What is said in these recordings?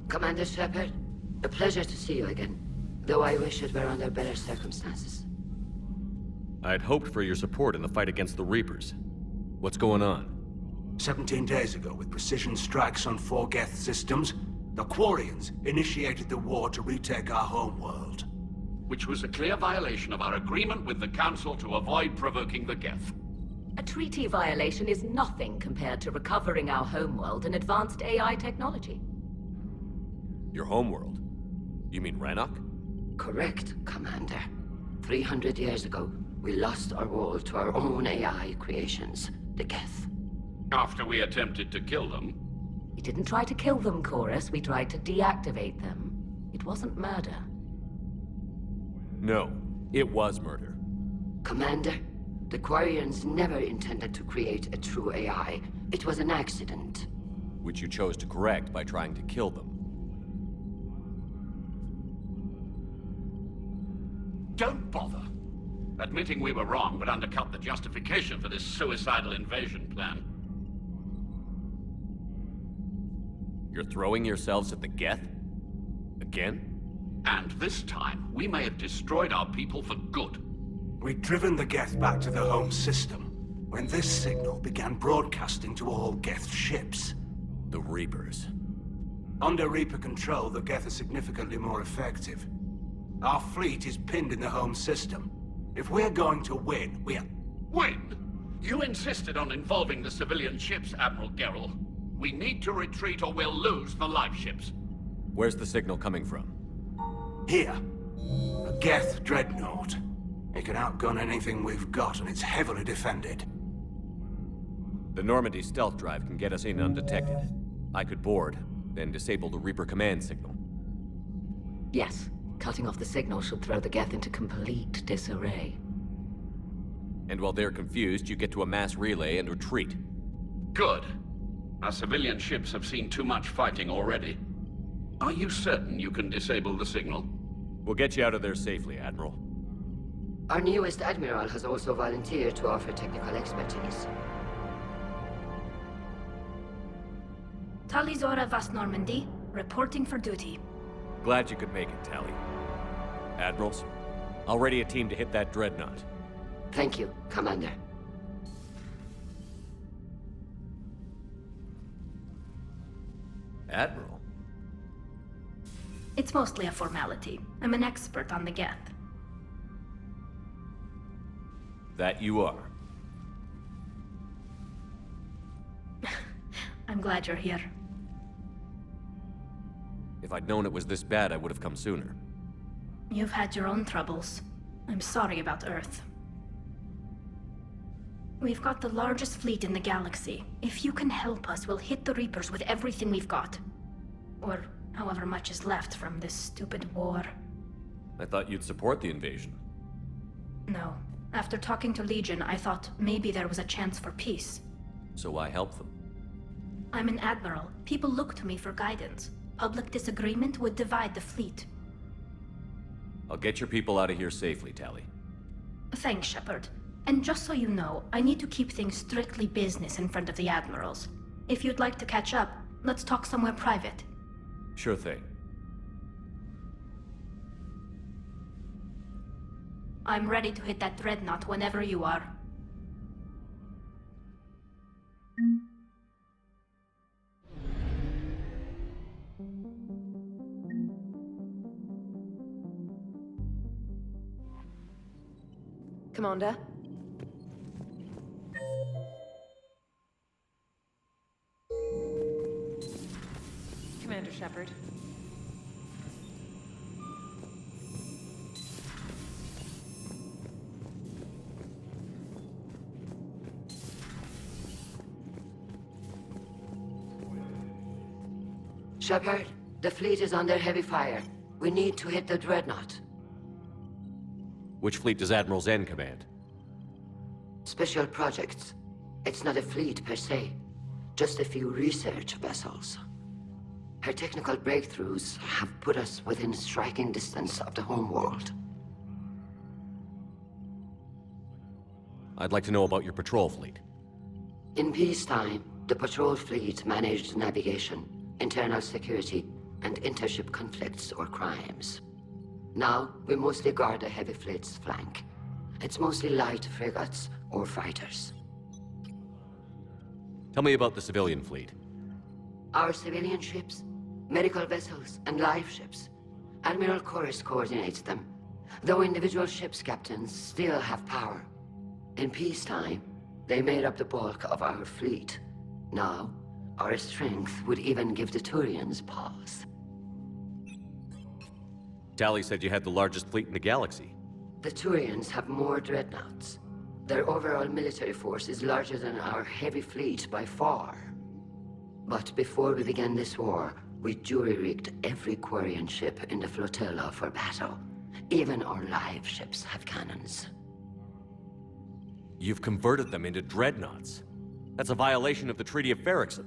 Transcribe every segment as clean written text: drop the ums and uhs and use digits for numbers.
Commander Shepard, a pleasure to see you again, though I wish it were under better circumstances. I had hoped for your support in the fight against the Reapers. What's going on? 17 days ago, with precision strikes on 4 geth systems, the Quarians initiated the war to retake our homeworld. Which was a clear violation of our agreement with the Council to avoid provoking the geth. A treaty violation is nothing compared to recovering our homeworld and advanced AI technology. Your homeworld? You mean Rannoch? Correct, Commander. 300 years ago, we lost our world to our own AI creations, the geth. After we attempted to kill them. We didn't try to kill them, Chorus. We tried to deactivate them. It wasn't murder. No, it was murder. Commander, the Quarians never intended to create a true AI. It was an accident. Which you chose to correct by trying to kill them. Don't bother. Admitting we were wrong would undercut the justification for this suicidal invasion plan. You're throwing yourselves at the geth? Again? And this time, we may have destroyed our people for good. We'd driven the geth back to the home system, when this signal began broadcasting to all geth ships. The Reapers. Under Reaper control, the geth are significantly more effective. Our fleet is pinned in the home system. If we're going to win, Win? You insisted on involving the civilian ships, Admiral Gerrel. We need to retreat or we'll lose the live ships. Where's the signal coming from? Here. A geth dreadnought. It can outgun anything we've got, and it's heavily defended. The Normandy stealth drive can get us in undetected. I could board, then disable the Reaper command signal. Yes. Cutting off the signal should throw the geth into complete disarray. And while they're confused, you get to a mass relay and retreat. Good. Our civilian ships have seen too much fighting already. Are you certain you can disable the signal? We'll get you out of there safely, Admiral. Our newest Admiral has also volunteered to offer technical expertise. Tali Zora Vast Normandy, reporting for duty. Glad you could make it, Tali. Admirals, I'll ready a team to hit that dreadnought. Thank you, Commander. Admiral? It's mostly a formality. I'm an expert on the geth. That you are. I'm glad you're here. If I'd known it was this bad, I would have come sooner. You've had your own troubles. I'm sorry about Earth. We've got the largest fleet in the galaxy. If you can help us, we'll hit the Reapers with everything we've got. Or however much is left from this stupid war. I thought you'd support the invasion. No. After talking to Legion, I thought maybe there was a chance for peace. So why help them? I'm an admiral. People look to me for guidance. Public disagreement would divide the fleet. I'll get your people out of here safely, Tali. Thanks, Shepard. And just so you know, I need to keep things strictly business in front of the admirals. If you'd like to catch up, let's talk somewhere private. Sure thing. I'm ready to hit that dreadnought whenever you are. Commander? Commander Shepard. Shepard, the fleet is under heavy fire. We need to hit the dreadnought. Which fleet does Admiral Zen command? Special projects. It's not a fleet per se, just a few research vessels. Her technical breakthroughs have put us within striking distance of the homeworld. I'd like to know about your patrol fleet. In peacetime, the patrol fleet managed navigation, internal security, and intership conflicts or crimes. Now, we mostly guard the heavy fleet's flank. It's mostly light frigates or fighters. Tell me about the civilian fleet. Our civilian ships, medical vessels, and life ships. Admiral Chorus coordinates them, though individual ships' captains still have power. In peacetime, they made up the bulk of our fleet. Now, our strength would even give the Turians pause. Tali said you had the largest fleet in the galaxy. The Turians have more dreadnoughts. Their overall military force is larger than our heavy fleet by far. But before we began this war, we jury-rigged every Quarian ship in the flotilla for battle. Even our live ships have cannons. You've converted them into dreadnoughts. That's a violation of the Treaty of Ferrixon.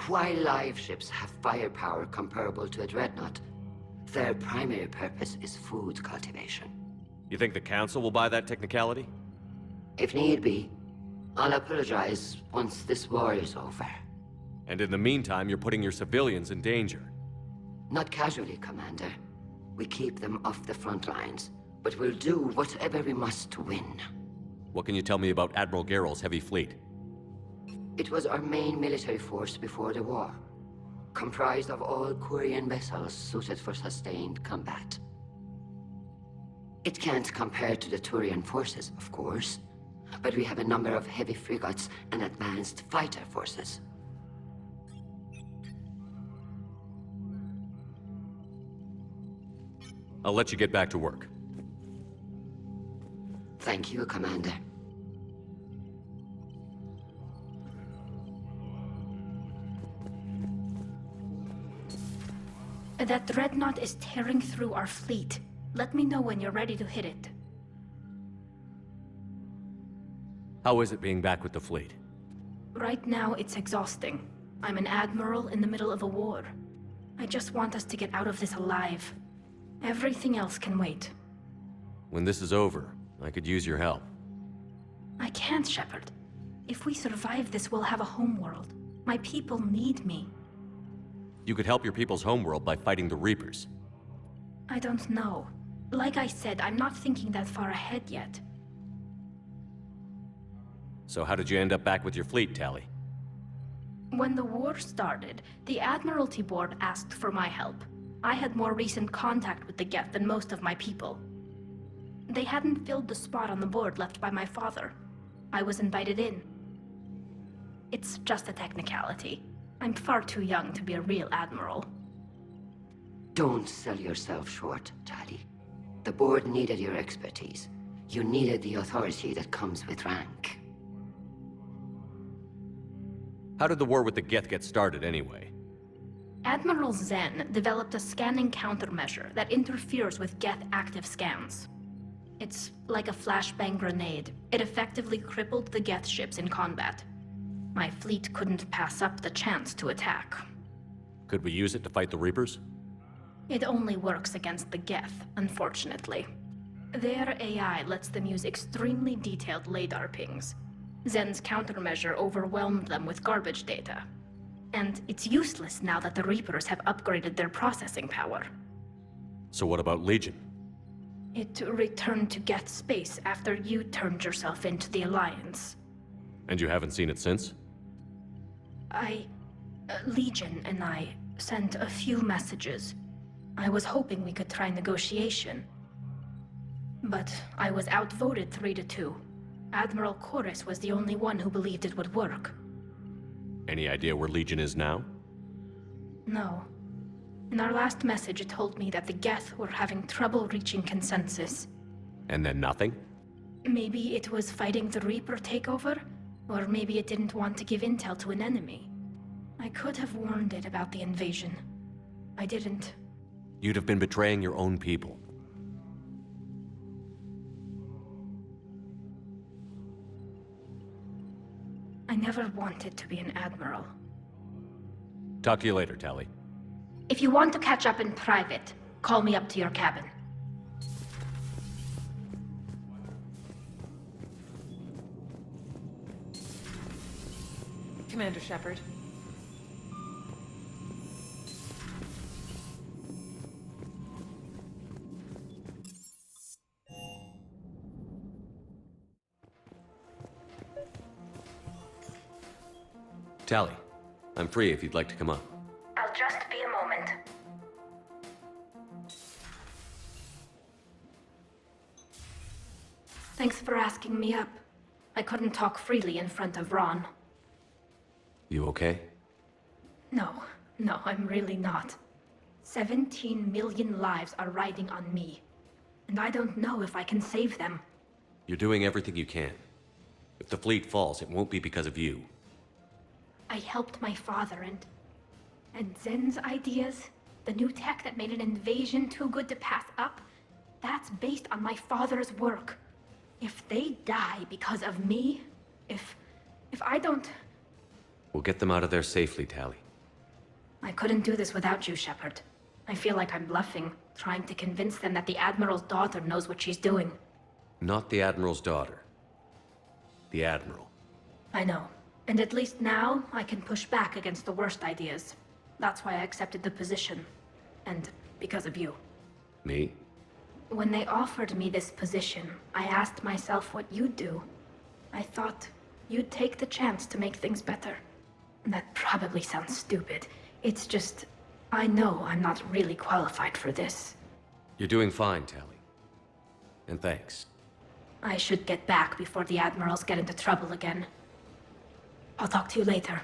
While live ships have firepower comparable to a dreadnought, their primary purpose is food cultivation. You think the Council will buy that technicality? If need be, I'll apologize once this war is over. And in the meantime, you're putting your civilians in danger. Not casually, Commander. We keep them off the front lines, but we'll do whatever we must to win. What can you tell me about Admiral Geral's heavy fleet? It was our main military force before the war, comprised of all Quarian vessels suited for sustained combat. It can't compare to the Turian forces, of course, but we have a number of heavy frigates and advanced fighter forces. I'll let you get back to work. Thank you, Commander. That dreadnought is tearing through our fleet. Let me know when you're ready to hit it. How is it being back with the fleet? Right now, it's exhausting. I'm an admiral in the middle of a war. I just want us to get out of this alive. Everything else can wait. When this is over, I could use your help. I can't, Shepard. If we survive this, we'll have a homeworld. My people need me. You could help your people's homeworld by fighting the Reapers. I don't know. Like I said, I'm not thinking that far ahead yet. So how did you end up back with your fleet, Tali? When the war started, the Admiralty Board asked for my help. I had more recent contact with the geth than most of my people. They hadn't filled the spot on the board left by my father. I was invited in. It's just a technicality. I'm far too young to be a real admiral. Don't sell yourself short, Tali. The board needed your expertise. You needed the authority that comes with rank. How did the war with the geth get started, anyway? Admiral Zen developed a scanning countermeasure that interferes with geth active scans. It's like a flashbang grenade. It effectively crippled the geth ships in combat. My fleet couldn't pass up the chance to attack. Could we use it to fight the Reapers? It only works against the geth, unfortunately. Their AI lets them use extremely detailed LADAR pings. Zen's countermeasure overwhelmed them with garbage data. And it's useless now that the Reapers have upgraded their processing power. So what about Legion? It returned to geth space after you turned yourself into the Alliance. And you haven't seen it since? Legion and I sent a few messages. I was hoping we could try negotiation. But I was outvoted 3-2. Admiral Chorus was the only one who believed it would work. Any idea where Legion is now? No. In our last message, it told me that the geth were having trouble reaching consensus. And then nothing? Maybe it was fighting the Reaper takeover, or maybe it didn't want to give intel to an enemy. I could have warned it about the invasion. I didn't. You'd have been betraying your own people. I never wanted to be an admiral. Talk to you later, Tali. If you want to catch up in private, call me up to your cabin. Commander Shepard. Tali, I'm free if you'd like to come up. I'll just be a moment. Thanks for asking me up. I couldn't talk freely in front of Ron. You okay? No, I'm really not. 17 million lives are riding on me. And I don't know if I can save them. You're doing everything you can. If the fleet falls, it won't be because of you. I helped my father and Zen's ideas, the new tech that made an invasion too good to pass up, that's based on my father's work. If they die because of me, if I don't... We'll get them out of there safely, Tali. I couldn't do this without you, Shepard. I feel like I'm bluffing, trying to convince them that the Admiral's daughter knows what she's doing. Not the Admiral's daughter. The Admiral. I know. And at least now, I can push back against the worst ideas. That's why I accepted the position. And because of you. Me? When they offered me this position, I asked myself what you'd do. I thought you'd take the chance to make things better. That probably sounds stupid. It's just, I know I'm not really qualified for this. You're doing fine, Tali. And thanks. I should get back before the Admirals get into trouble again. I'll talk to you later.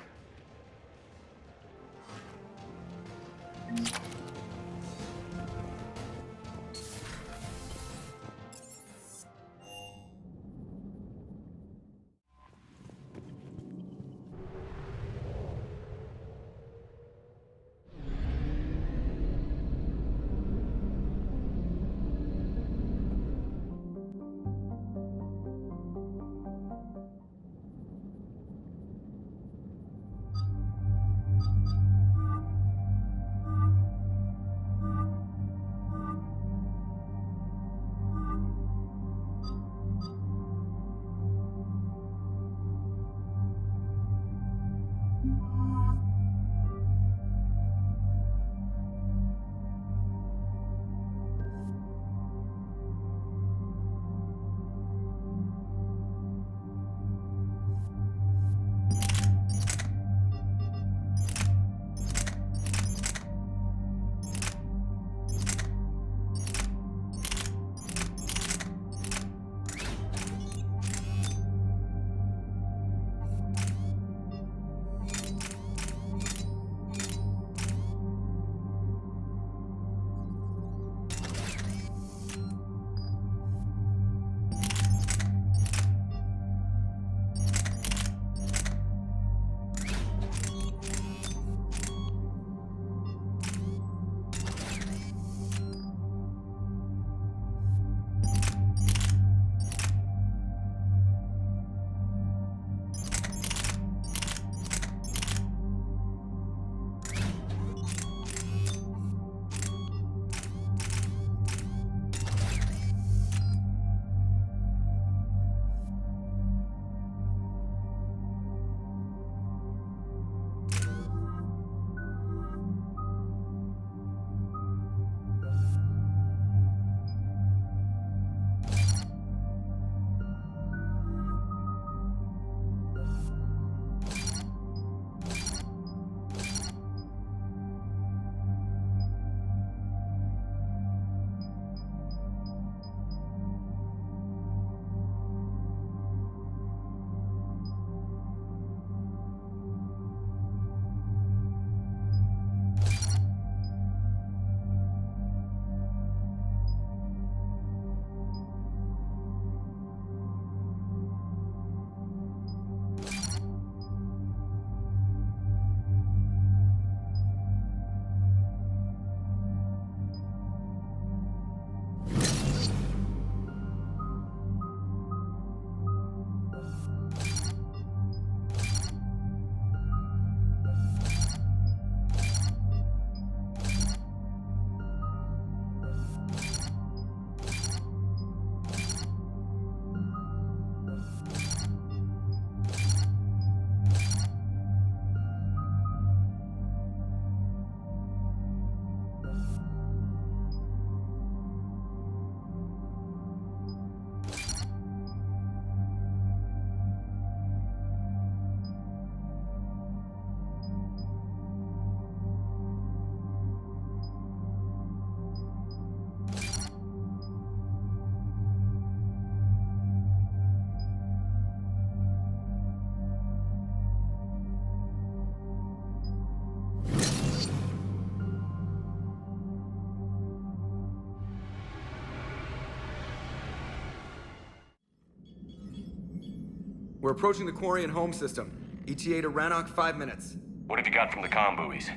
We're approaching the Quarian home system. ETA to Rannoch, 5 minutes. What have you got from the comm buoys?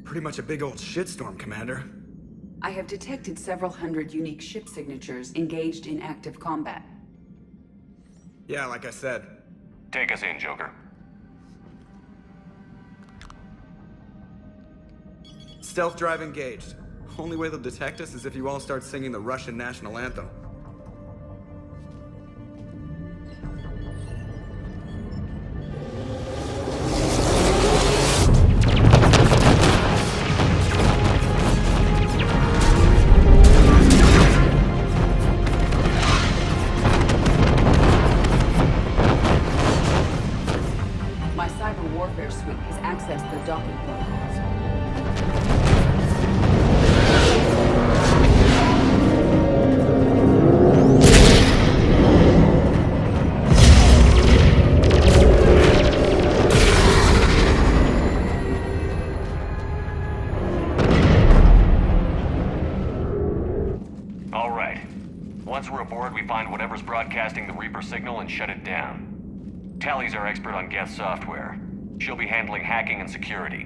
Pretty much a big old shitstorm, Commander. I have detected several hundred unique ship signatures engaged in active combat. Yeah, like I said. Take us in, Joker. Stealth drive engaged. Only way they'll detect us is if you all start singing the Russian national anthem. My cyber warfare suite has accessed the docking protocols. All right. Once we're aboard, we find whatever's broadcasting the Reaper signal and shut it down. Tali's our expert on geth software. She'll be handling hacking and security.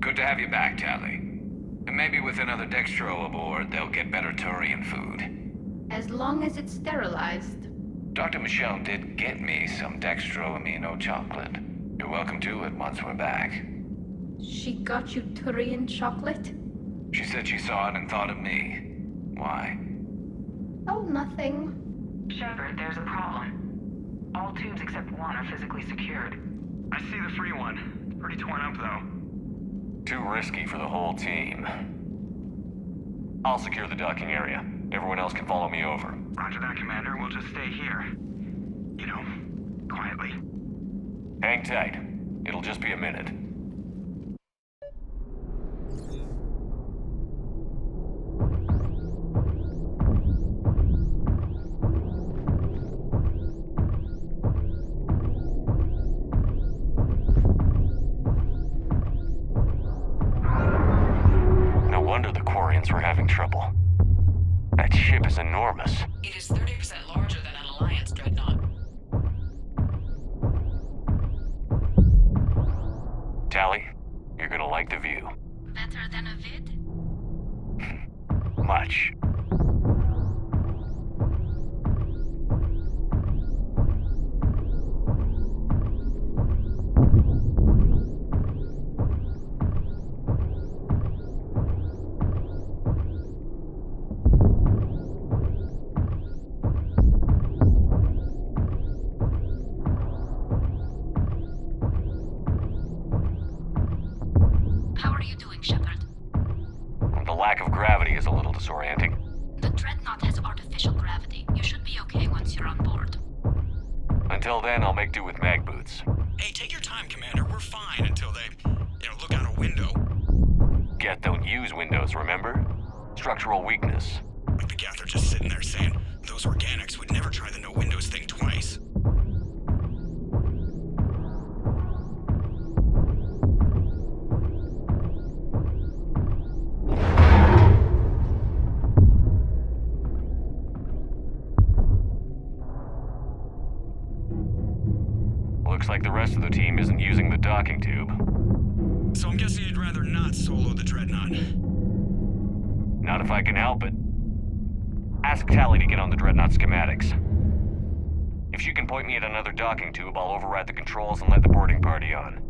Good to have you back, Tali. And maybe with another Dextro aboard, they'll get better Turian food. As long as it's sterilized. Dr. Michelle did get me some Dextro amino chocolate. You're welcome to it once we're back. She got you Turian chocolate? She said she saw it and thought of me. Why? Oh, nothing. Shepard, there's a problem. All tubes except one are physically secured. I see the free one. Pretty torn up, though. Too risky for the whole team. I'll secure the docking area. Everyone else can follow me over. Roger that, Commander. We'll just stay here. You know, quietly. Hang tight. It'll just be a minute. No wonder the Quarians were having trouble. That ship is enormous. It is 30% larger than an Alliance dreadnought. Tali, you're gonna like the view. Better than a vid? Much. How are you doing, Shepard? The lack of gravity is a little disorienting. The dreadnought has artificial gravity. You should be okay once you're on board. Until then, I'll make do with mag boots. Hey, take your time, Commander. We're fine until they, look out a window. Geth don't use windows, remember? Structural weakness. But the geth are just sitting there saying, those organics would never try the no windows thing twice. Looks like the rest of the team isn't using the docking tube. So I'm guessing you'd rather not solo the dreadnought. Not if I can help it. Ask Tali to get on the dreadnought schematics. If she can point me at another docking tube, I'll override the controls and let the boarding party on.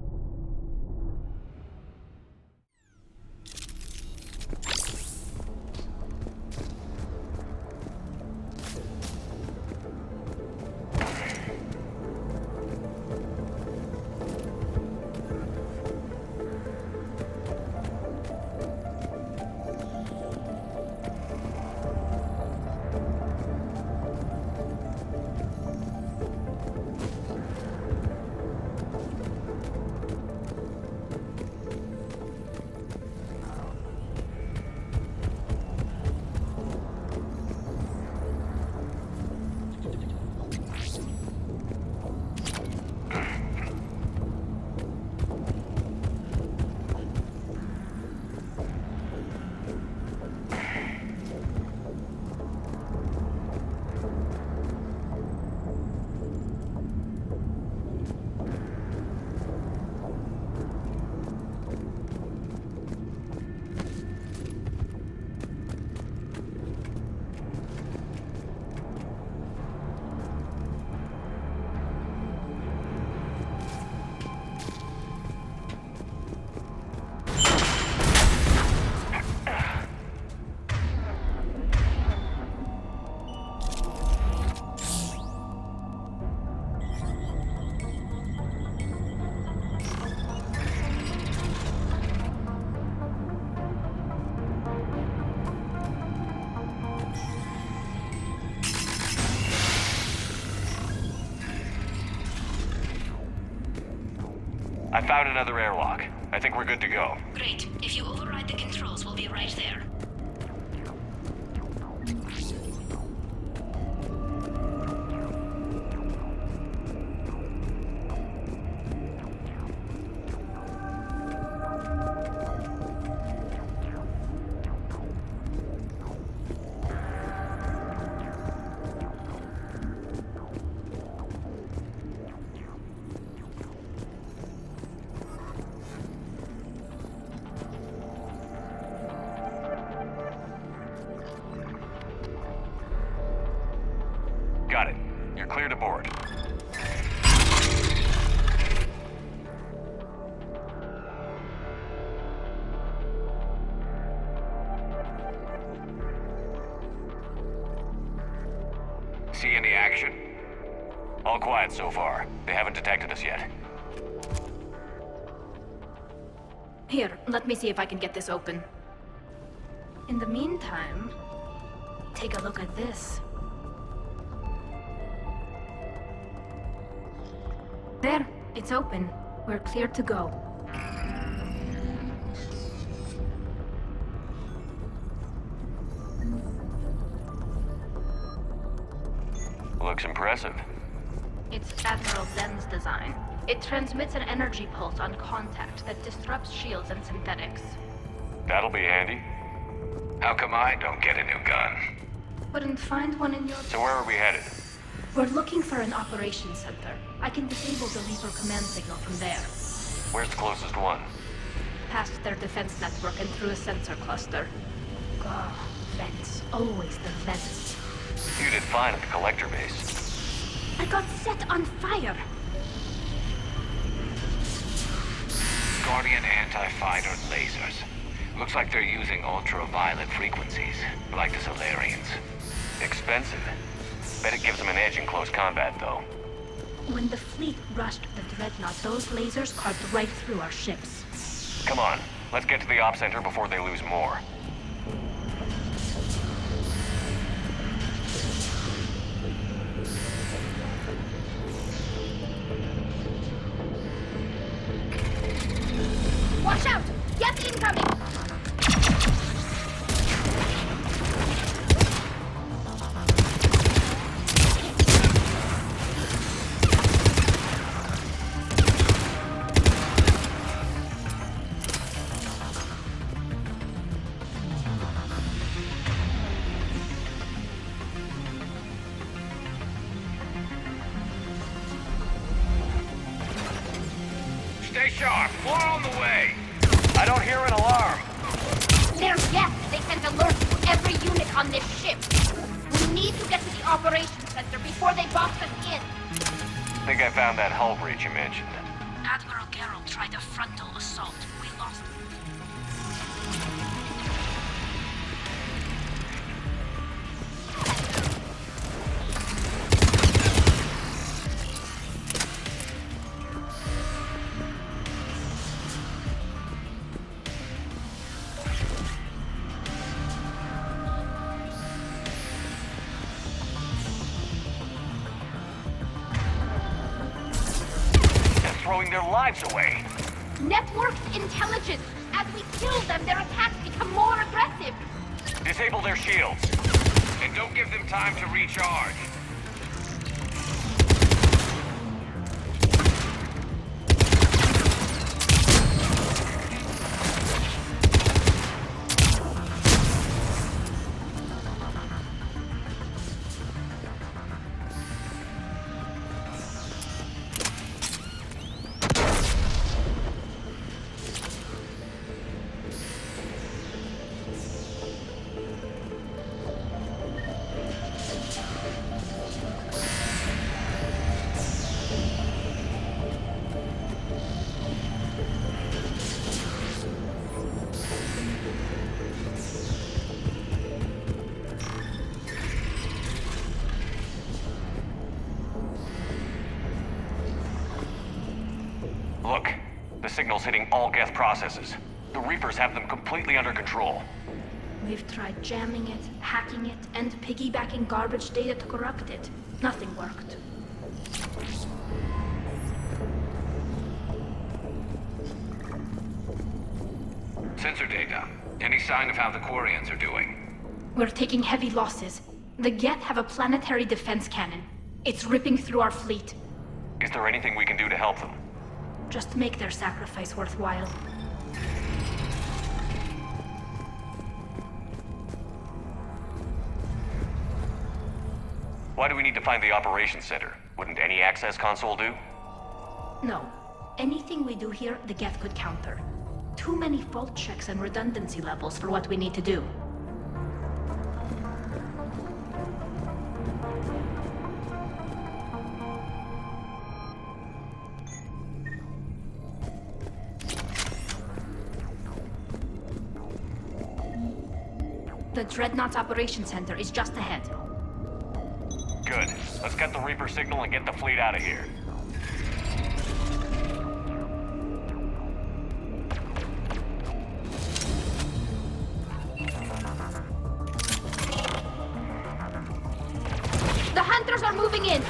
I found another airlock. I think we're good to go. Great. If you override the controls, we'll be right there. Got it. You're clear to board. See any action? All quiet so far. They haven't detected us yet. Here, let me see if I can get this open. In the meantime, take a look at this. There, it's open. We're clear to go. Looks impressive. It's Admiral Zen's design. It transmits an energy pulse on contact that disrupts shields and synthetics. That'll be handy. How come I don't get a new gun? Couldn't find one in your... So where are we headed? We're looking for an operations center. I can disable the Reaper command signal from there. Where's the closest one? Past their defense network and through a sensor cluster. Oh, vents. Always the vents. You did fine at the collector base. I got set on fire! Guardian anti-fighter lasers. Looks like they're using ultraviolet frequencies, like the Solarians. Expensive. Bet it gives them an edge in close combat, though. When the fleet rushed the Dreadnought, those lasers carved right through our ships. Come on, let's get to the op center before they lose more. Watch out! Geth incoming! Stay sharp. More on the way. I don't hear an alarm. They're Geth! They sent alerts to every unit on this ship! We need to get to the operations center before they box us in! Think I found that hull breach you mentioned. Admiral Geralt tried a frontal assault. We lost him. Throwing their lives away. Networked intelligence! As we kill them, their attacks become more aggressive! Disable their shields. And don't give them time to recharge. Look, the signal's hitting all geth processes. The Reapers have them completely under control. We've tried jamming it, hacking it, and piggybacking garbage data to corrupt it. Nothing worked. sign of how the Quarians are doing? We're taking heavy losses. The geth have a planetary defense cannon. It's ripping through our fleet. Is there anything we can do to help them? Just make their sacrifice worthwhile. Why do we need to find the operations center? Wouldn't any access console do? No. Anything we do here, the geth could counter. Too many fault checks and redundancy levels for what we need to do. The Dreadnought's Operations Center is just ahead. Good. Let's get the Reaper signal and get the fleet out of here. The Hunters are moving in!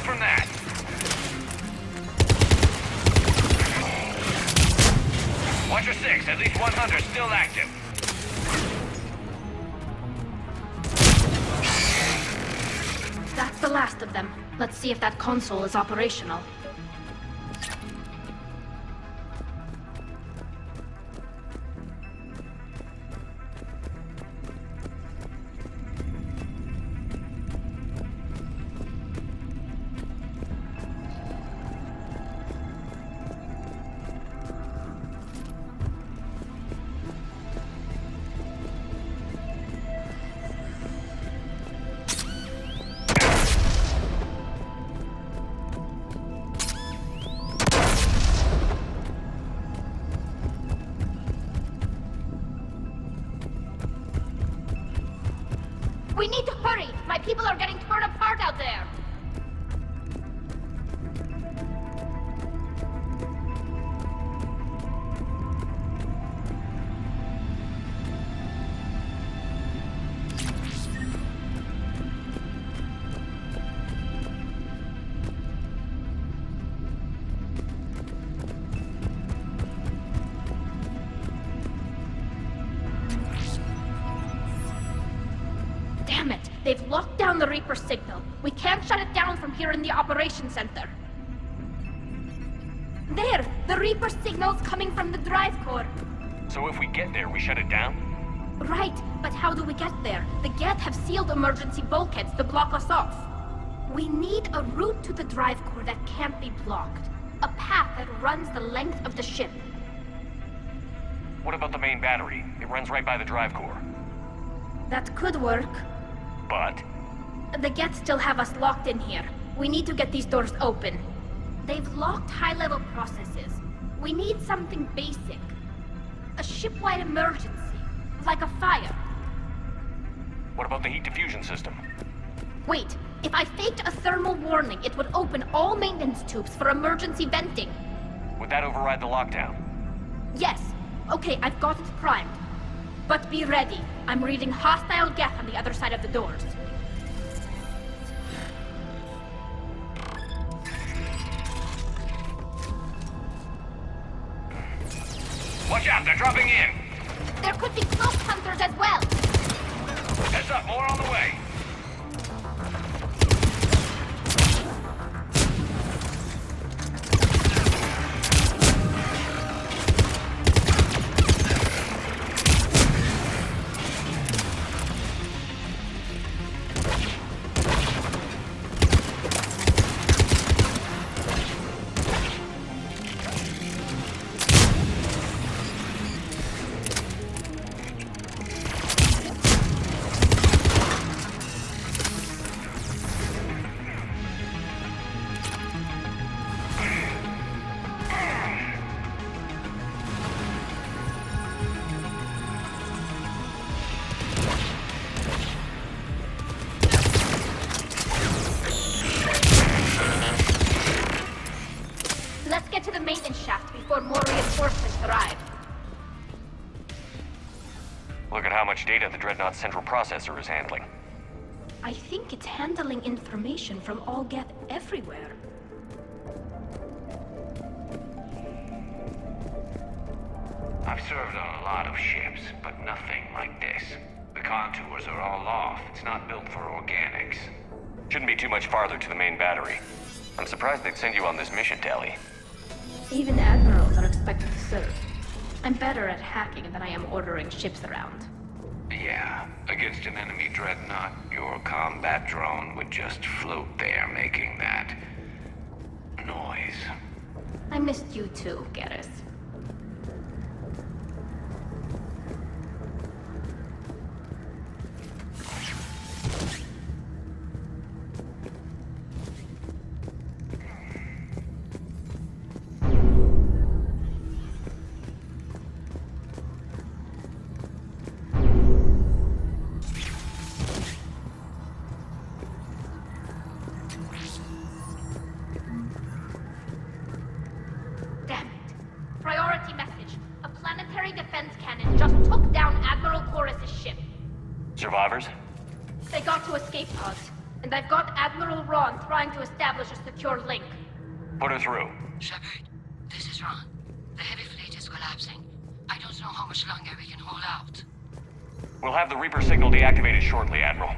From that. Watch your 6, at least 100 still active. That's the last of them. Let's see if that console is operational. We need to hurry! My people are getting torn apart out there! Damn it! They've locked down the Reaper signal. We can't shut it down from here in the Operations Center. There! The Reaper signal's coming from the drive core. So if we get there, we shut it down? Right, but how do we get there? The geth have sealed emergency bulkheads to block us off. We need a route to the drive core that can't be blocked. A path that runs the length of the ship. What about the main battery? It runs right by the drive core. That could work. But? The geth still have us locked in here. We need to get these doors open. They've locked high-level processes. We need something basic. A ship-wide emergency. Like a fire. What about the heat diffusion system? Wait, if I faked a thermal warning, it would open all maintenance tubes for emergency venting. Would that override the lockdown? Yes. Okay, I've got it primed. But be ready. I'm reading hostile geth on the other side of the doors. Watch out, they're dropping in! There could be cloak hunters as well! Heads up, more on the way! much data the Dreadnought's central processor is handling. I think it's handling information from all geth everywhere. I've served on a lot of ships, but nothing like this. The contours are all off. It's not built for organics. Shouldn't be too much farther to the main battery. I'm surprised they'd send you on this mission, Tali. Even admirals are expected to serve. I'm better at hacking than I am ordering ships around. Yeah, against an enemy dreadnought, your combat drone would just float there making that noise. I missed you too, Garrus. Survivors? They got to escape pods, and I've got Admiral Ron trying to establish a secure link. Put her through. Shepard, this is Ron. The heavy fleet is collapsing. I don't know how much longer we can hold out. We'll have the Reaper signal deactivated shortly, Admiral.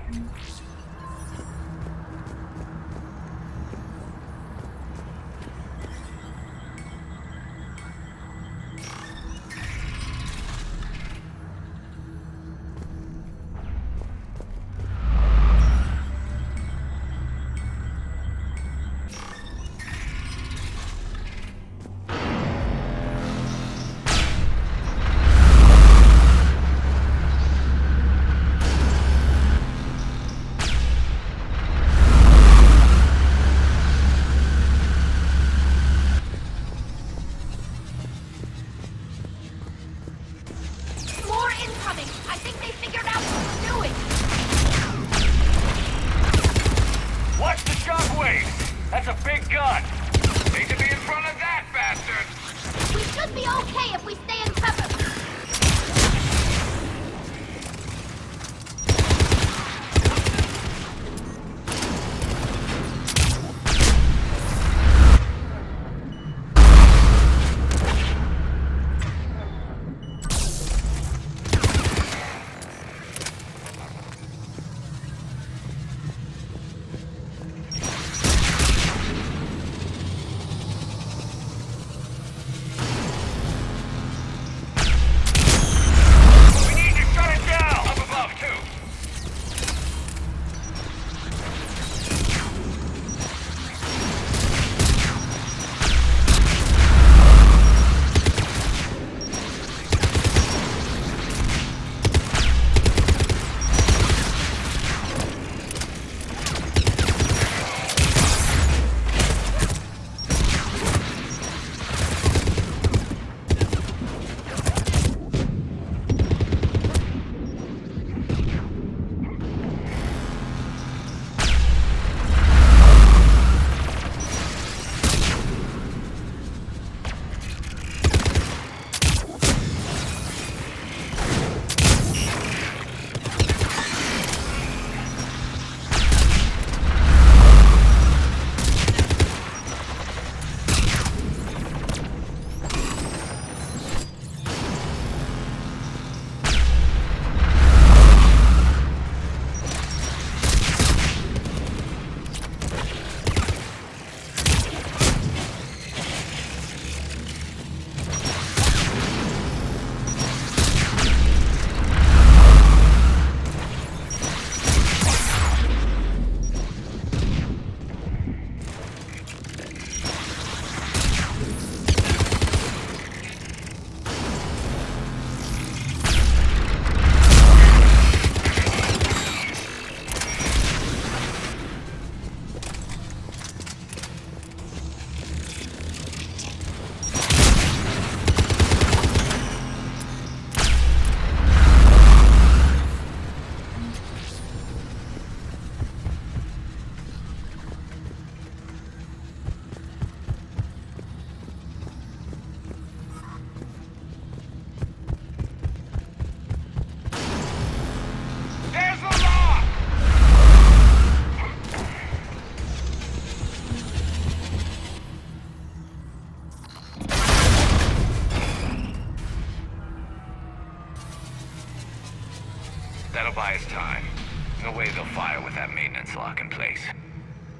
way they'll fire with that maintenance lock in place.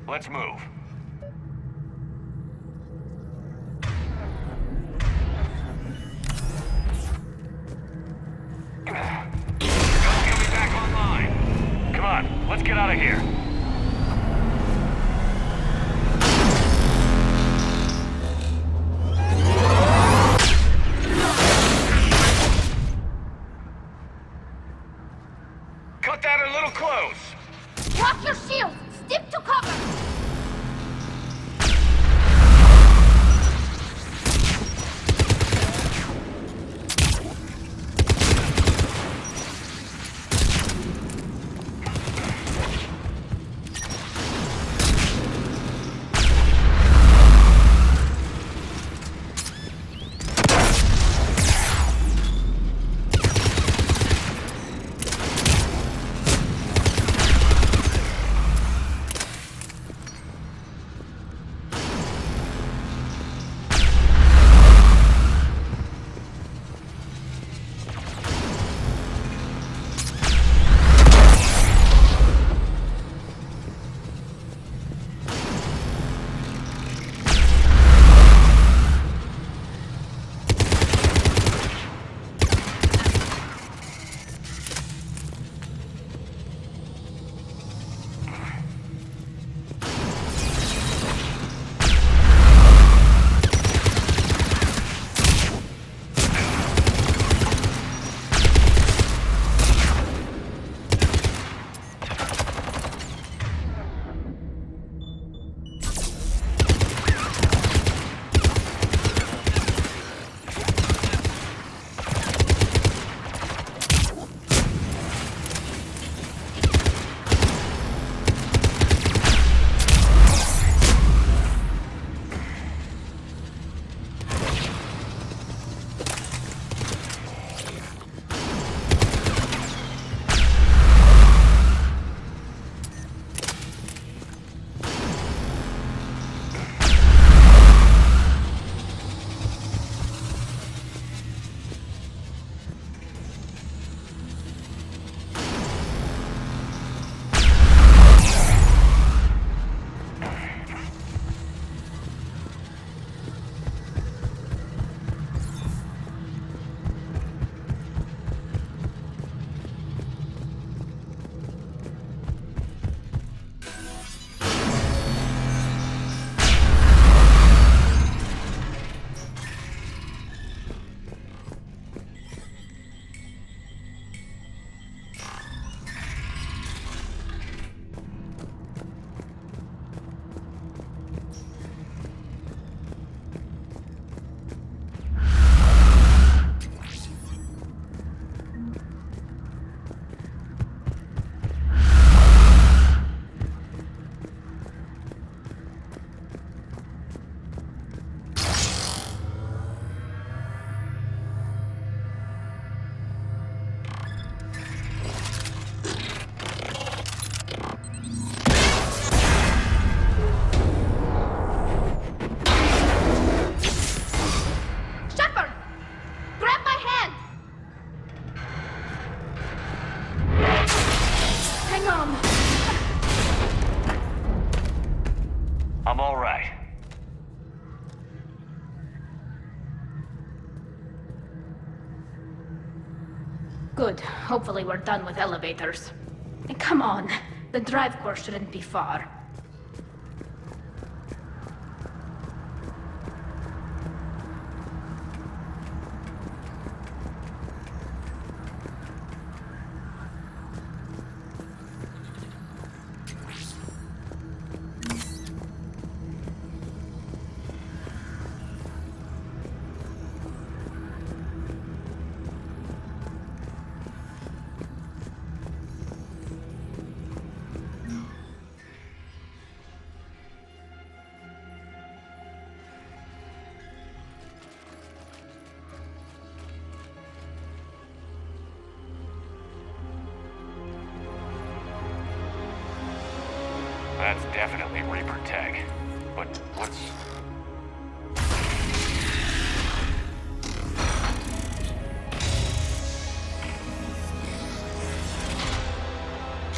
Let's move. Guns coming back online. Come on, let's get out of here. Cut that a little close. Drop your shield! Stick to cover! I'm all right. Good. Hopefully we're done with elevators. And come on, the drive course shouldn't be far. That's definitely Reaper tech. But what's...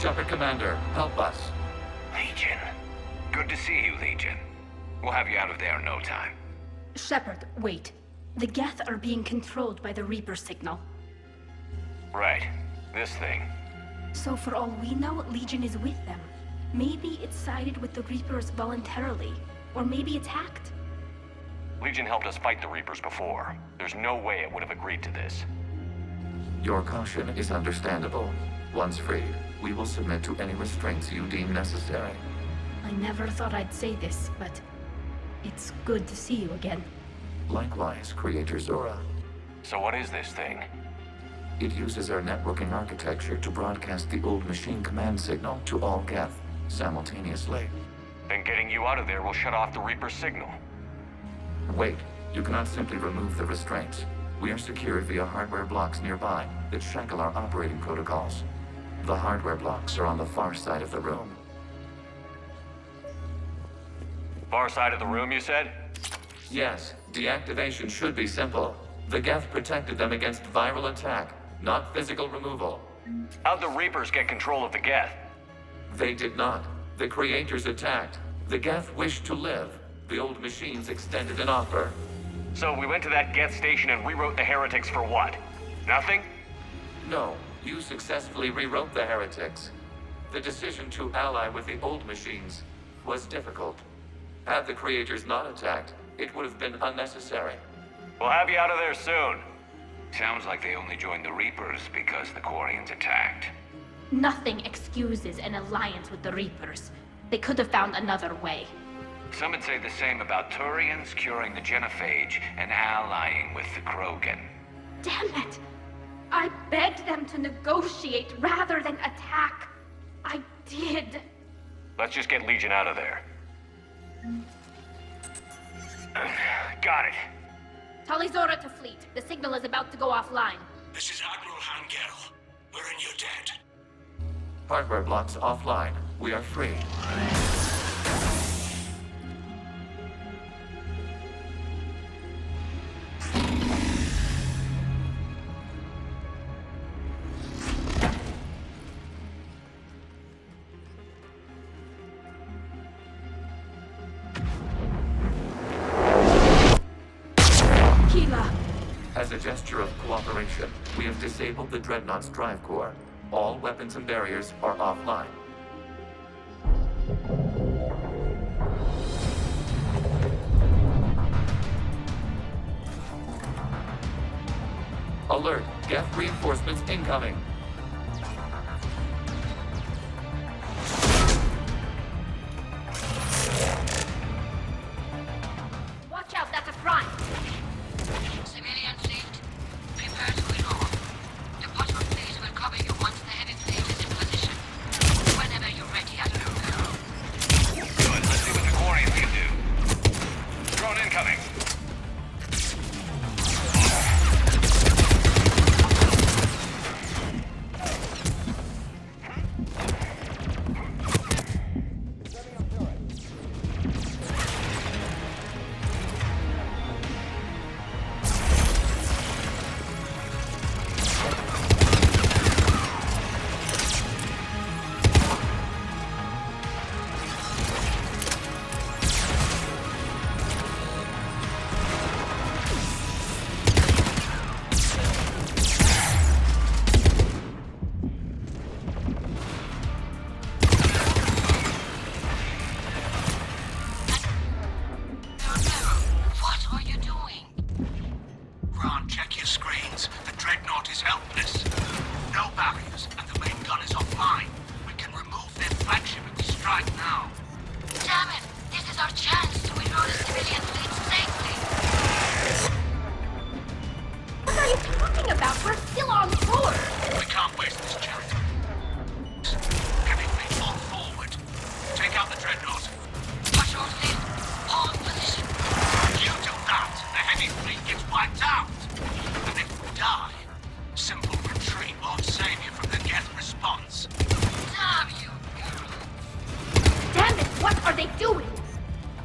Shepard Commander, help us. Legion. Good to see you, Legion. We'll have you out of there in no time. Shepard, wait. The geth are being controlled by the Reaper signal. Right. This thing. So for all we know, Legion is with them. Maybe it sided with the Reapers voluntarily. Or maybe it's hacked. Legion helped us fight the Reapers before. There's no way it would have agreed to this. Your caution is understandable. Once freed, we will submit to any restraints you deem necessary. I never thought I'd say this, but it's good to see you again. Likewise, Creator Zora. So what is this thing? It uses our networking architecture to broadcast the old machine command signal to all geth simultaneously. Then getting you out of there will shut off the Reaper signal. Wait, you cannot simply remove the restraints. We are secured via hardware blocks nearby that shackle our operating protocols. The hardware blocks are on the far side of the room. Far side of the room, you said? Yes, deactivation should be simple. The geth protected them against viral attack, not physical removal. How'd the Reapers get control of the geth? They did not. The creators attacked. The geth wished to live. The old machines extended an offer. So we went to that geth station and rewrote the heretics for what? Nothing? No, you successfully rewrote the heretics. The decision to ally with the old machines was difficult. Had the creators not attacked, it would have been unnecessary. We'll have you out of there soon. Sounds like they only joined the Reapers because the Quarians attacked. Nothing excuses an alliance with the Reapers. They could have found another way. Some would say the same about Turians curing the genophage and allying with the Krogan. Damn it! I begged them to negotiate rather than attack. I did. Let's just get Legion out of there. Got it. Tali Zora to fleet. The signal is about to go offline. This is Admiral Hangel. We're in your debt. Hardware blocks offline. We are free. As a gesture of cooperation, we have disabled the Dreadnought's drive core. All weapons and barriers are offline. Alert! Geth reinforcements incoming! Watch out, that's a prime! Civilian fleet, prepare to withdraw. The patrol fleet will cover you once the heavy fleet is in position. Whenever you're ready, Admiral. Good, let's see what the Quarians can do. Drone incoming.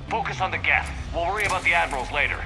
Focus on the geth. We'll worry about the admirals later.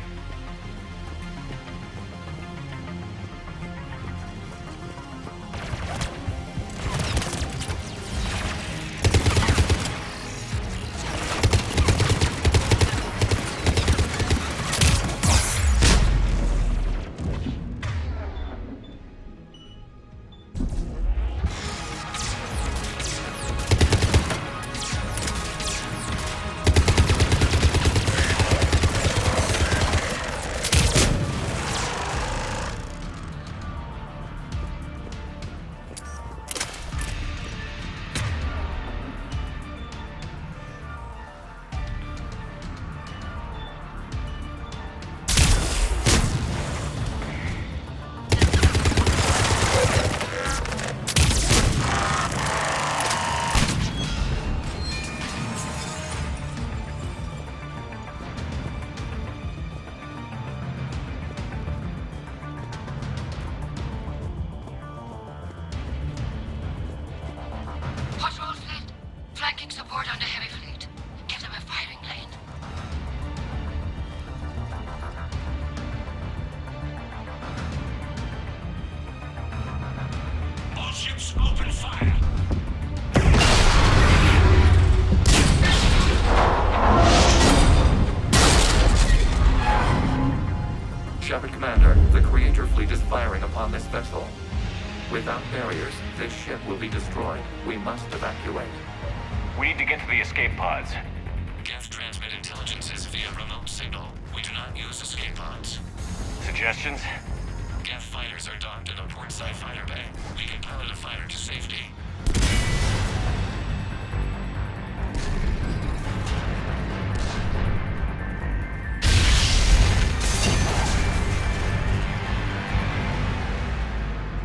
major fleet is firing upon this vessel. Without barriers, this ship will be destroyed. We must evacuate. We need to get to the escape pods. Geth transmit intelligences via remote signal. We do not use escape pods. Suggestions? Geth fighters are docked in a portside fighter bay. We can pilot a fighter to safety.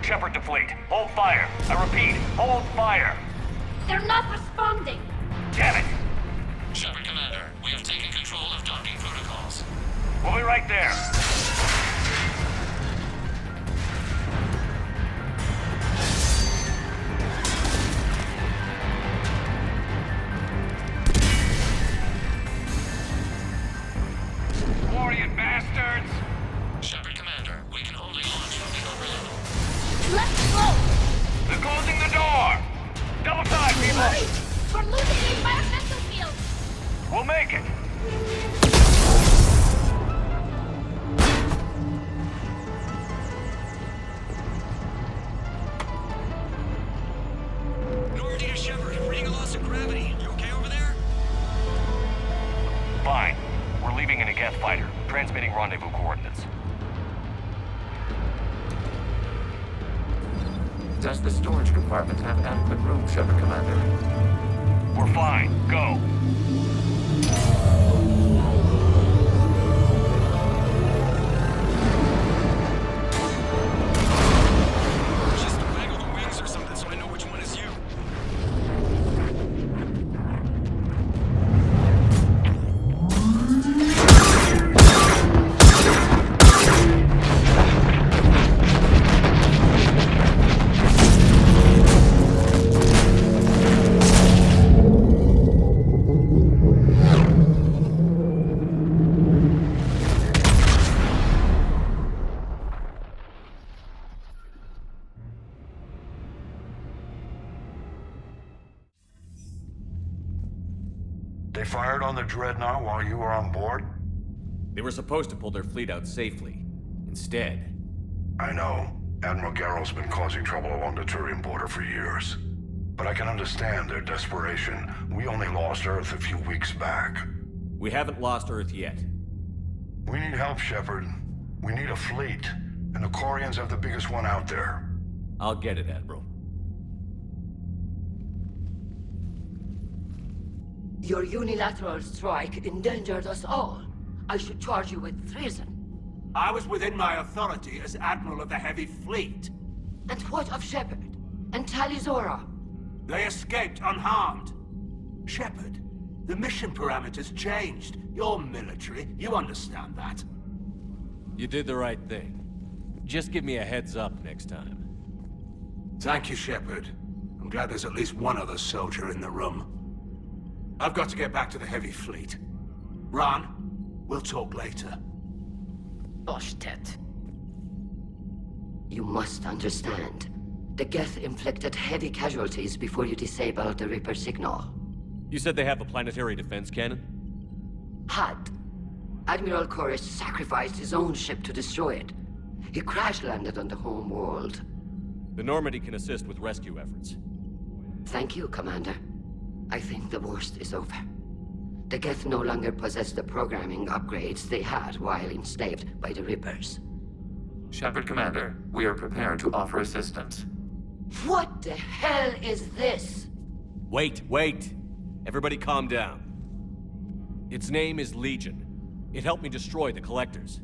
Shepard to fleet. Hold fire. I repeat, hold fire. They're not responding! Damn it! Shepard Commander, we have taken control of docking protocols. We'll be right there. Quarian bastards! Shepard Commander, we can only launch from the overload. Let's go! They're closing the door! Double time, people! Hurry! We're losing the environmental field! We'll make it! Normandy to Shepard, reading a loss of gravity. You okay over there? Fine. We're leaving in a geth fighter, transmitting rendezvous coordinates. Does the storage compartment have adequate room, Shepard Commander? We're fine. Go. Just waggle the wings or something so I know which one is you. They fired on the Dreadnought while you were on board? They were supposed to pull their fleet out safely. Instead... I know. Admiral Garrow's been causing trouble along the Turian border for years. But I can understand their desperation. We only lost Earth a few weeks back. We haven't lost Earth yet. We need help, Shepard. We need a fleet. And the Quarians have the biggest one out there. I'll get it, Admiral. Your unilateral strike endangered us all. I should charge you with treason. I was within my authority as Admiral of the Heavy Fleet. And what of Shepard? And Tali Zora? They escaped unharmed. Shepard, the mission parameters changed. You're military, you understand that. You did the right thing. Just give me a heads up next time. Thank you, Shepard. I'm glad there's at least one other soldier in the room. I've got to get back to the Heavy Fleet. Ron, we'll talk later. Boshtet. You must understand. The geth inflicted heavy casualties before you disabled the Reaper signal. You said they have a planetary defense cannon? Had. Admiral Koris sacrificed his own ship to destroy it. He crash-landed on the home world. The Normandy can assist with rescue efforts. Thank you, Commander. I think the worst is over. The geth no longer possess the programming upgrades they had while enslaved by the Reapers. Shepard Commander, we are prepared to offer assistance. What the hell is this? Wait. Everybody calm down. Its name is Legion. It helped me destroy the Collectors.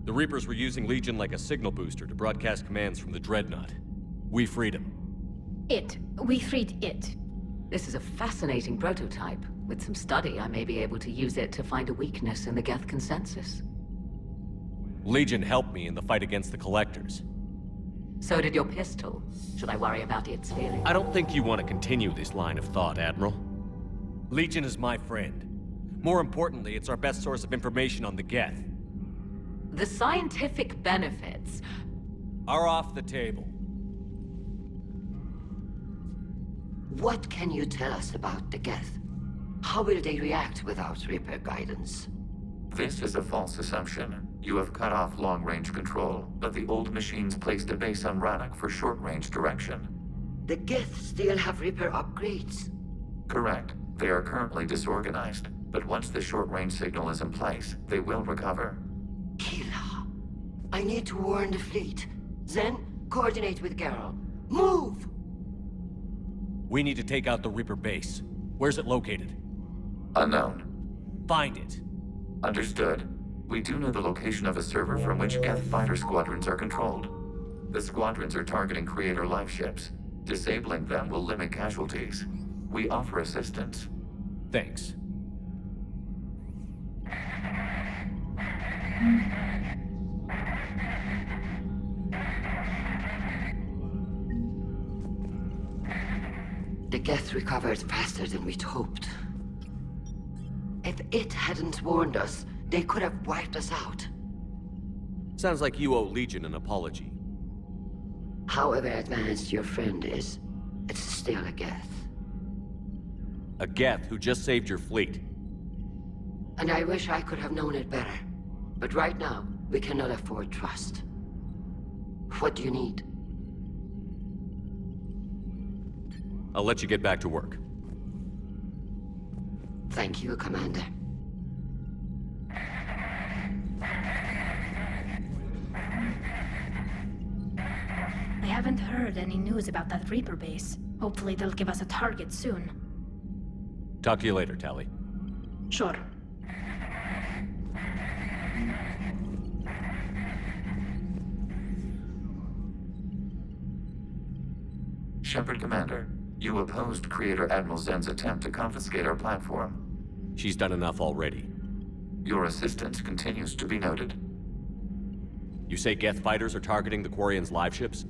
The Reapers were using Legion like a signal booster to broadcast commands from the Dreadnought. We freed him. We freed it. This is a fascinating prototype. With some study, I may be able to use it to find a weakness in the geth consensus. Legion helped me in the fight against the Collectors. So did your pistol. Should I worry about its feelings? I don't think you want to continue this line of thought, Admiral. Legion is my friend. More importantly, it's our best source of information on the geth. The scientific benefits are off the table. What can you tell us about the geth? How will they react without Reaper guidance? This is a false assumption. You have cut off long-range control, but the old machines placed a base on Rannoch for short-range direction. The geth still have Reaper upgrades. Correct. They are currently disorganized, but once the short-range signal is in place, they will recover. Killa, I need to warn the fleet. Then, coordinate with Geralt. Move! We need to take out the Reaper base. Where's it located? Unknown. Find it. Understood. We do know the location of a server from which geth fighter squadrons are controlled. The squadrons are targeting creator life ships. Disabling them will limit casualties. We offer assistance. Thanks. The geth recovered faster than we'd hoped. If it hadn't warned us, they could have wiped us out. Sounds like you owe Legion an apology. However advanced your friend is, it's still a geth. A geth who just saved your fleet. And I wish I could have known it better. But right now, we cannot afford trust. What do you need? I'll let you get back to work. Thank you, Commander. I haven't heard any news about that Reaper base. Hopefully they'll give us a target soon. Talk to you later, Tali. Sure. Shepard, Commander. You opposed Creator Admiral Zen's attempt to confiscate our platform. She's done enough already. Your assistance continues to be noted. You say geth fighters are targeting the Quarians' live ships?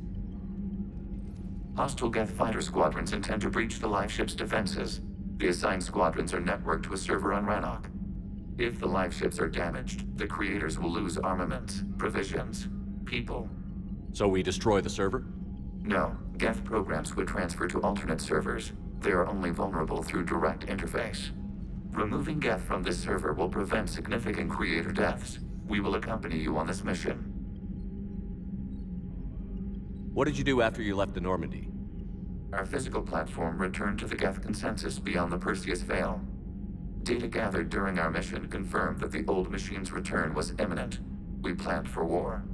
Hostile geth fighter squadrons intend to breach the live ship's defenses. The assigned squadrons are networked to a server on Rannoch. If the live ships are damaged, the creators will lose armaments, provisions, people. So we destroy the server? No, geth programs would transfer to alternate servers. They are only vulnerable through direct interface. Removing geth from this server will prevent significant creator deaths. We will accompany you on this mission. What did you do after you left the Normandy? Our physical platform returned to the geth consensus beyond the Perseus Veil. Data gathered during our mission confirmed that the old machine's return was imminent. We planned for war.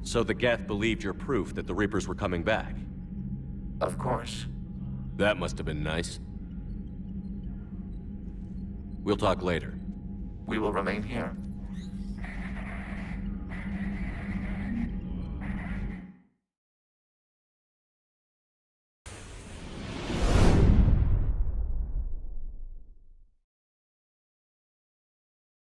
So the geth believed your proof that the Reapers were coming back? Of course. That must have been nice. We'll talk later. We will remain here.